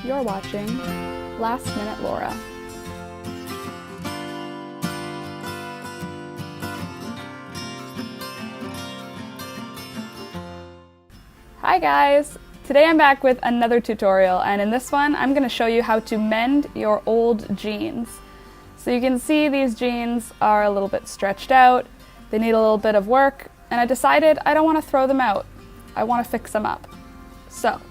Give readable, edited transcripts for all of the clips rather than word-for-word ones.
You're watching Last Minute Laura. Hi guys! Today I'm back with another tutorial, and in this one I'm going to show you how to mend your old jeans. So you can see these jeans are a little bit stretched out, they need a little bit of work, and I decided I don't want to throw them out. I want to fix them up. So,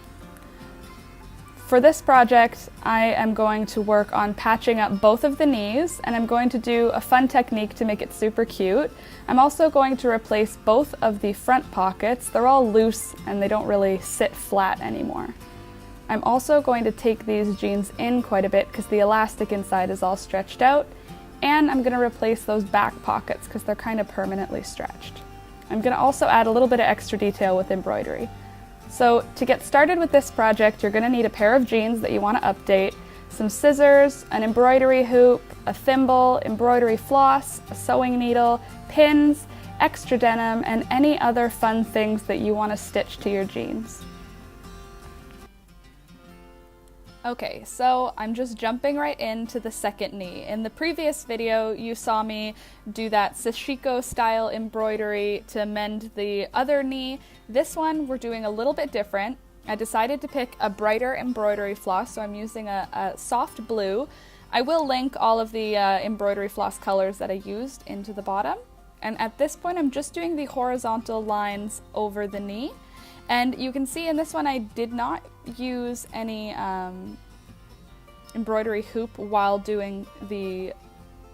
for this project, I am going to work on patching up both of the knees, and I'm going to do a fun technique to make it super cute. I'm also going to replace both of the front pockets. They're all loose and they don't really sit flat anymore. I'm also going to take these jeans in quite a bit because the elastic inside is all stretched out, and I'm going to replace those back pockets because they're kind of permanently stretched. I'm going to also add a little bit of extra detail with embroidery. So to get started with this project, you're going to need a pair of jeans that you want to update, some scissors, an embroidery hoop, a thimble, embroidery floss, a sewing needle, pins, extra denim, and any other fun things that you want to stitch to your jeans. Okay, so I'm just jumping right into the second knee. In the previous video, you saw me do that Sashiko style embroidery to mend the other knee. This one, we're doing a little bit different. I decided to pick a brighter embroidery floss, so I'm using a soft blue. I will link all of the embroidery floss colors that I used into the bottom. And at this point, I'm just doing the horizontal lines over the knee. And you can see in this one I did not use any embroidery hoop while doing the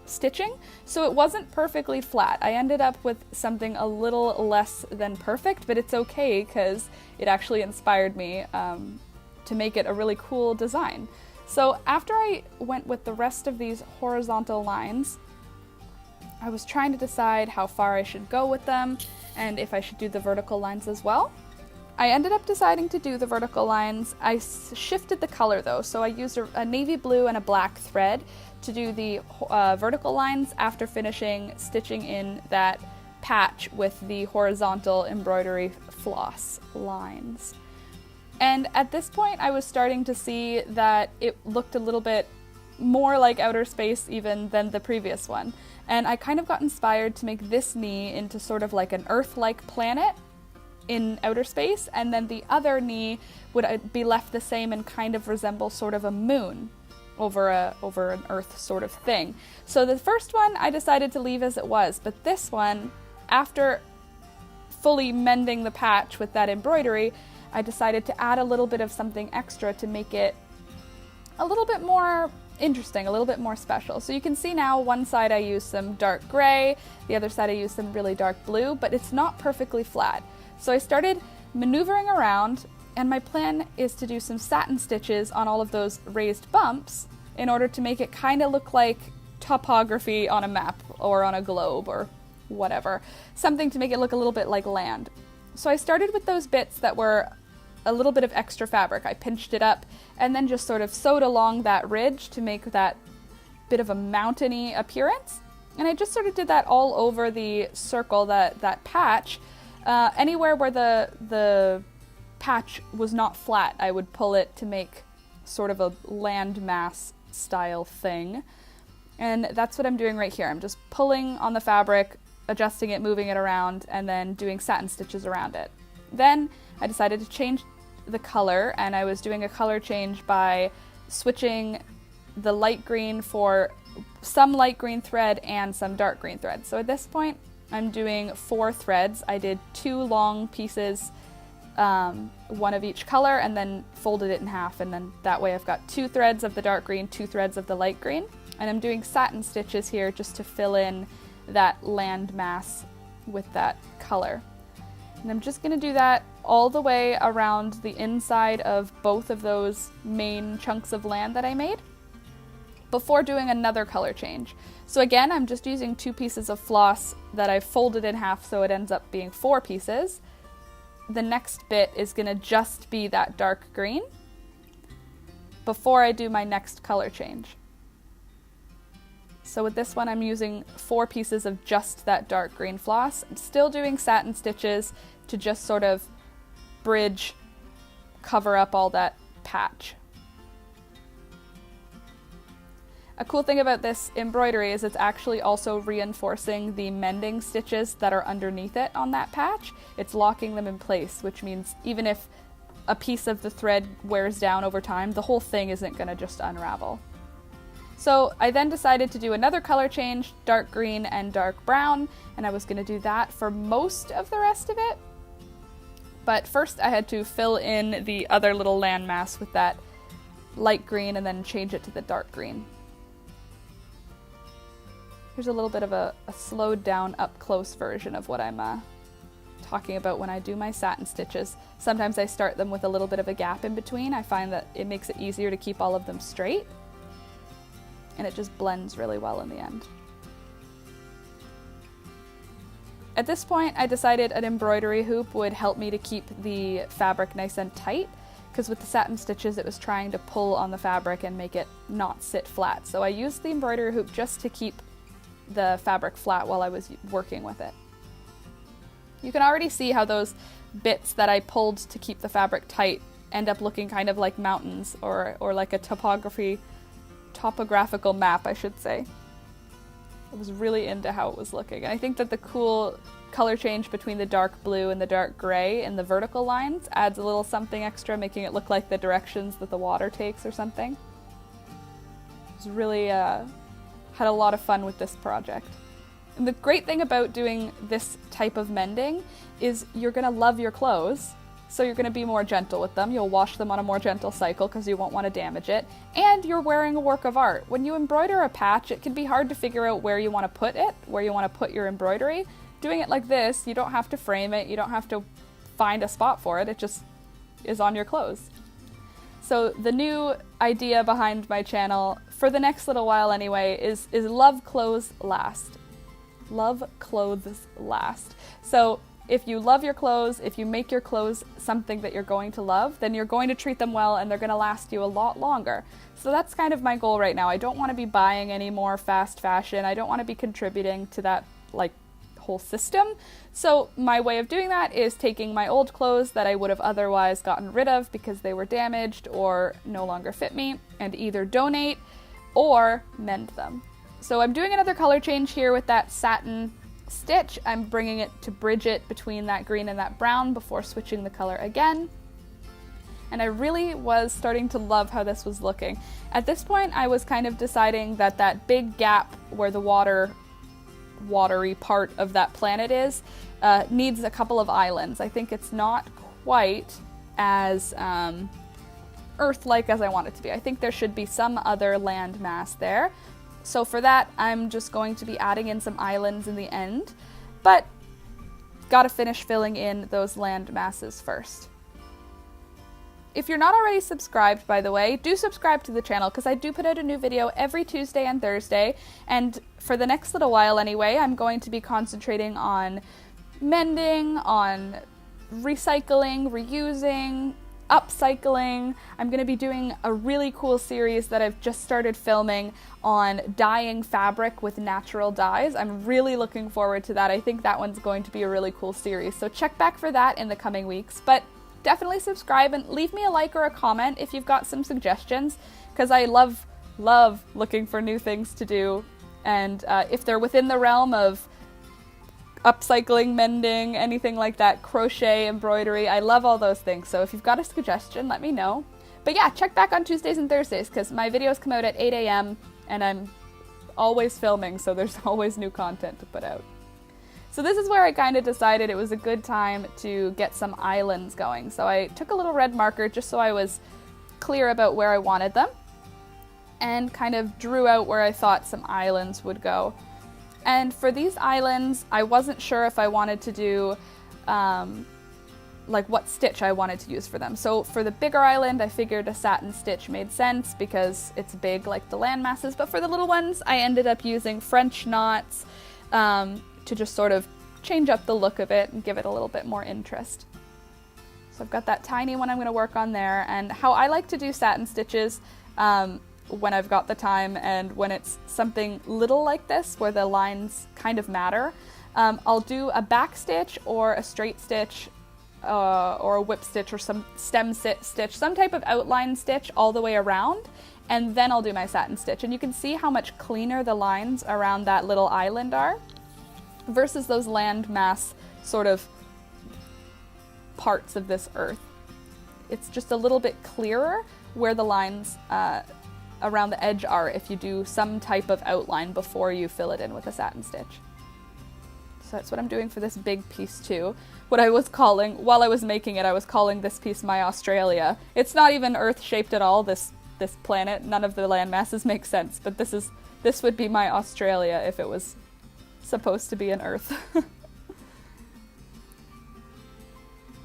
stitching, so it wasn't perfectly flat. I ended up with something a little less than perfect, but it's okay because it actually inspired me to make it a really cool design. So after I went with the rest of these horizontal lines, I was trying to decide how far I should go with them and if I should do the vertical lines as well. I ended up deciding to do the vertical lines. I shifted the color though, so I used a navy blue and a black thread to do the vertical lines after finishing stitching in that patch with the horizontal embroidery floss lines. And at this point I was starting to see that it looked a little bit more like outer space even than the previous one. And I kind of got inspired to make this knee into sort of like an Earth-like planet in outer space, and then the other knee would be left the same and kind of resemble sort of a moon over an Earth sort of thing. So the first one I decided to leave as it was, but this one, after fully mending the patch with that embroidery, I decided to add a little bit of something extra to make it a little bit more interesting, a little bit more special. So you can see now one side I used some dark gray, the other side I used some really dark blue, but it's not perfectly flat. So I started maneuvering around, and my plan is to do some satin stitches on all of those raised bumps in order to make it kind of look like topography on a map or on a globe or whatever. Something to make it look a little bit like land. So I started with those bits that were a little bit of extra fabric. I pinched it up and then just sort of sewed along that ridge to make that bit of a mountainy appearance. And I just sort of did that all over the circle, that patch. Anywhere where the patch was not flat, I would pull it to make sort of a landmass style thing. And that's what I'm doing right here. I'm just pulling on the fabric, adjusting it, moving it around, and then doing satin stitches around it. Then I decided to change the color, and I was doing a color change by switching the light green for some light green thread and some dark green thread. So at this point, I'm doing 4 threads. I did 2 long pieces, one of each color, and then folded it in half, and then that way I've got 2 threads of the dark green, 2 threads of the light green. And I'm doing satin stitches here just to fill in that land mass with that color. And I'm just gonna do that all the way around the inside of both of those main chunks of land that I made before doing another color change. So again, I'm just using 2 pieces of floss that I folded in half so it ends up being 4 pieces. The next bit is gonna just be that dark green before I do my next color change. So with this one, I'm using 4 pieces of just that dark green floss. I'm still doing satin stitches to just sort of bridge, cover up all that patch. A cool thing about this embroidery is it's actually also reinforcing the mending stitches that are underneath it on that patch. It's locking them in place, which means even if a piece of the thread wears down over time, the whole thing isn't going to just unravel. So I then decided to do another color change, dark green and dark brown, and I was going to do that for most of the rest of it. But first I had to fill in the other little landmass with that light green and then change it to the dark green. Here's a little bit of a slowed down up close version of what I'm talking about when I do my satin stitches. Sometimes I start them with a little bit of a gap in between. I find that it makes it easier to keep all of them straight, and it just blends really well in the end. At this point, I decided an embroidery hoop would help me to keep the fabric nice and tight, because with the satin stitches it was trying to pull on the fabric and make it not sit flat. So I used the embroidery hoop just to keep the fabric flat while I was working with it. You can already see how those bits that I pulled to keep the fabric tight end up looking kind of like mountains or like a topographical map, I should say. I was really into how it was looking. And I think that the cool color change between the dark blue and the dark gray in the vertical lines adds a little something extra, making it look like the directions that the water takes or something. It was really had a lot of fun with this project. And the great thing about doing this type of mending is you're gonna love your clothes, so you're gonna be more gentle with them. You'll wash them on a more gentle cycle because you won't want to damage it. And you're wearing a work of art. When you embroider a patch, it can be hard to figure out where you want to put it, where you want to put your embroidery. Doing it like this, you don't have to frame it, you don't have to find a spot for it, it just is on your clothes. So the new idea behind my channel, for the next little while anyway, is love clothes last. Love clothes last. So if you love your clothes, if you make your clothes something that you're going to love, then you're going to treat them well and they're going to last you a lot longer. So that's kind of my goal right now. I don't want to be buying any more fast fashion. I don't want to be contributing to that whole system. So my way of doing that is taking my old clothes that I would have otherwise gotten rid of because they were damaged or no longer fit me, and either donate or mend them. So I'm doing another color change here with that satin stitch. I'm bringing it to bridge it between that green and that brown before switching the color again. And I really was starting to love how this was looking. At this point, I was kind of deciding that that big gap where the watery part of that planet is needs a couple of islands. I think it's not quite as Earth-like as I want it to be. I think there should be some other land mass there. So for that, I'm just going to be adding in some islands in the end, but gotta finish filling in those land masses first. If you're not already subscribed, by the way, do subscribe to the channel because I do put out a new video every Tuesday and Thursday, and for the next little while anyway, I'm going to be concentrating on mending, on recycling, reusing, upcycling. I'm going to be doing a really cool series that I've just started filming on dyeing fabric with natural dyes. I'm really looking forward to that. I think that one's going to be a really cool series, so check back for that in the coming weeks. But definitely subscribe and leave me a like or a comment if you've got some suggestions, because I love looking for new things to do, and if they're within the realm of upcycling, mending, anything like that, crochet, embroidery, I love all those things. So if you've got a suggestion, let me know. But yeah, check back on Tuesdays and Thursdays because my videos come out at 8 a.m. and I'm always filming, so there's always new content to put out. So this is where I kind of decided it was a good time to get some islands going. So I took a little red marker just so I was clear about where I wanted them and kind of drew out where I thought some islands would go. And for these islands, I wasn't sure if I wanted to do what stitch I wanted to use for them. So for the bigger island, I figured a satin stitch made sense because it's big like the land masses. But for the little ones, I ended up using French knots to just sort of change up the look of it and give it a little bit more interest. So I've got that tiny one I'm going to work on there, and how I like to do satin stitches when I've got the time and when it's something little like this where the lines kind of matter, I'll do a back stitch or a straight stitch or a whip stitch or some stem stitch, some type of outline stitch all the way around, and then I'll do my satin stitch. And you can see how much cleaner the lines around that little island are versus those landmass sort of parts of this earth. It's just a little bit clearer where the lines around the edge are if you do some type of outline before you fill it in with a satin stitch. So that's what I'm doing for this big piece too. What I was calling, while I was making it, I was calling this piece my Australia. It's not even Earth-shaped at all, this planet. None of the land masses make sense, but this would be my Australia if it was supposed to be an Earth.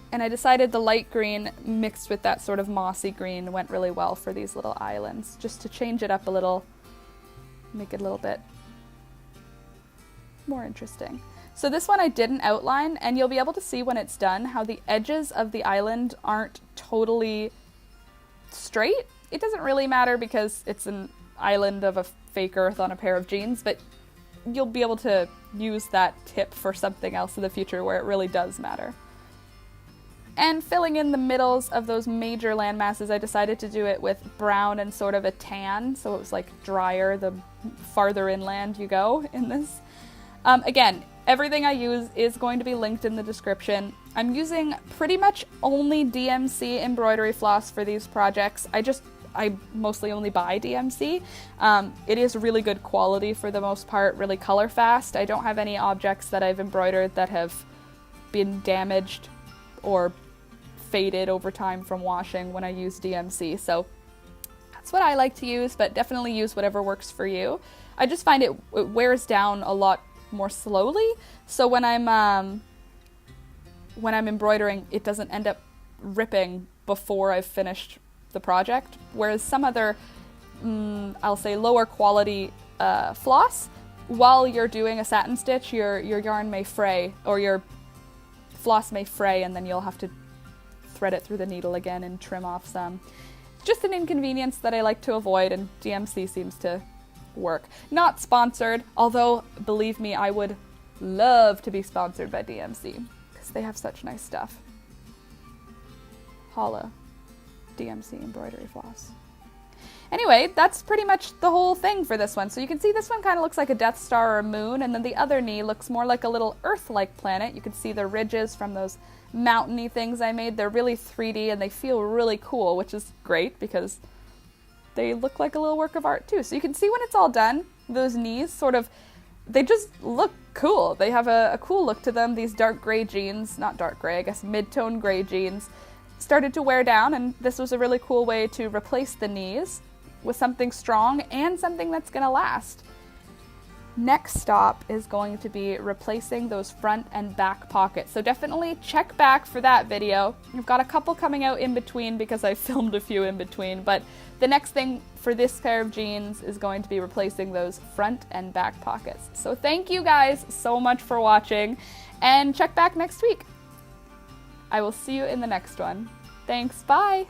And I decided the light green mixed with that sort of mossy green went really well for these little islands, just to change it up a little, make it a little bit more interesting. So this one I didn't outline, and you'll be able to see when it's done how the edges of the island aren't totally straight. It doesn't really matter because it's an island of a fake earth on a pair of jeans, but you'll be able to use that tip for something else in the future where it really does matter. And filling in the middles of those major land masses, I decided to do it with brown and sort of a tan, so it was like drier the farther inland you go in this. Again, everything I use is going to be linked in the description. I'm using pretty much only DMC embroidery floss for these projects. I mostly only buy DMC. It is really good quality for the most part, really color fast. I don't have any objects that I've embroidered that have been damaged or faded over time from washing when I use DMC, so that's what I like to use, but definitely use whatever works for you. I just find it wears down a lot more slowly, so when I'm embroidering, it doesn't end up ripping before I've finished the project, whereas some other, I'll say lower quality floss, while you're doing a satin stitch, your yarn may fray, or your floss may fray, and then you'll have to thread it through the needle again and trim off some. Just an inconvenience that I like to avoid, and DMC seems to work. Not sponsored, although believe me, I would love to be sponsored by DMC because they have such nice stuff. Holla, DMC embroidery floss. Anyway, that's pretty much the whole thing for this one. So you can see this one kind of looks like a Death Star or a moon, and then the other knee looks more like a little Earth-like planet. You can see the ridges from those mountainy things I made. They're really 3D and they feel really cool, which is great because they look like a little work of art too. So you can see when it's all done, those knees sort of, they just look cool. They have a cool look to them. These dark gray jeans, not dark gray, I guess mid-tone gray jeans, started to wear down, and this was a really cool way to replace the knees with something strong and something that's gonna last. Next stop is going to be replacing those front and back pockets. So definitely check back for that video. I've got a couple coming out in between because I filmed a few in between, but the next thing for this pair of jeans is going to be replacing those front and back pockets. So thank you guys so much for watching, and check back next week. I will see you in the next one. Thanks, bye!